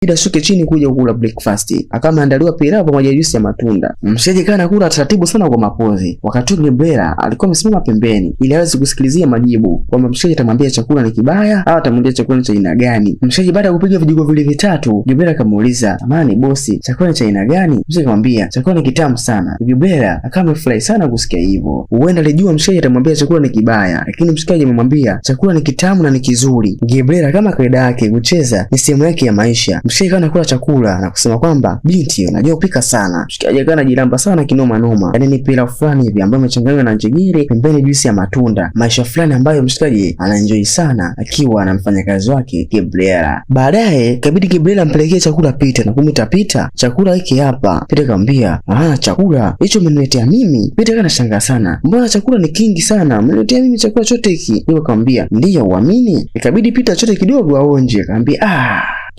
Ida shuke chini kuja kula breakfast. Akawa ameandaliwa pilau pamoja na juisi ya matunda. Mshikaji kana anakula taratibu sana kwa mapozi. Wakati Gabriela alikuwa amesimama pembeni ili aweze kusikilizia majibu kwamba mshikaji atamwambia chakula ni kibaya au atamwambia chakula ni cha aina gani. Mshikaji baada ya kupiga vijiko vile vitatu, Gabriela akamuuliza, "Amani bosi, chakula ni cha aina gani?" Mshikaji akamwambia, "Chakula ni kitamu sana." Gabriela akawa amefurahi sana kusikia hivyo. Huenda alijua mshikaji atamwambia chakula ni kibaya, lakini mshikaji amemwambia chakula ni kitamu na ni kizuri. Gabriela kama kawaida yake kucheza ni sehemu yake ya maisha. Mshikaji kana kula chakula na kusema kwamba, "Binti, unajua kupika sana." Mshikaji kana jilamba sana kinoma noma. Yaani ni pilau fulani hivi ambayo imechanganywa na njegere, pembeni juisi ya matunda. Maisha fulani ambayo mshikaji anaenjoy sana akiwa na mfanyakazi wake Gabriela. Baadaye kabidi Gabriela ampelekee chakula Peter na kumwita Peter, "Chakula hiki hapa." Peter akamwambia, "Chakula hicho umeniletea mimi?" Peter kana shangaa sana. "Mbona chakula ni kingi sana? Umeniletea mimi chakula chote hiki?" Yeye akamwambia, "Ndiyo, uamini?" Ikabidi Peter chote kidogo aonje. Akamwambia,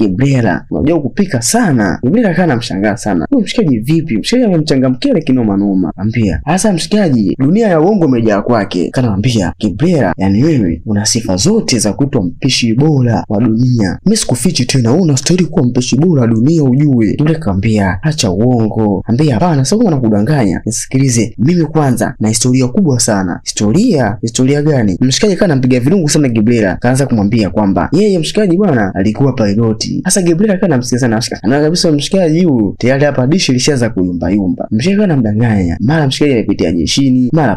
Gabriela, unajua kupika sana." Gabriela kana mshangaa sana. "Wewe mshikaji vipi?" Mshikaji amemchangamkia kinoma noma. Ambia, "Hasa mshikaji, dunia ya uongo imejaa kwake." Kana ambia, "Gabriela, yani wewe una sifa zote za kuitwa mpishi bora wa dunia. Mimi sikufichi tena, wewe unastahili kuwa mpishi bora wa dunia ujue." Gabriela akamwambia, "Acha uongo." Ambia, "Hapana, sasa kama nakudanganya. Nisikilize. Mimi kwanza na historia kubwa sana." Historia gani? Mshikaji kana mpiga vilungu sana Gabriela. Kaanza kumwambia kwamba yeye mshikaji bwana alikuwa pilot. Sasa Gabriela kana msikia sana mshikaji. Anaona kabisa mshikaji huyu tayari hapa dishi lishaanza kuyumba yumba. Mshikaji kana mdanganya. Mara mshikaji amepitia jeshini, mara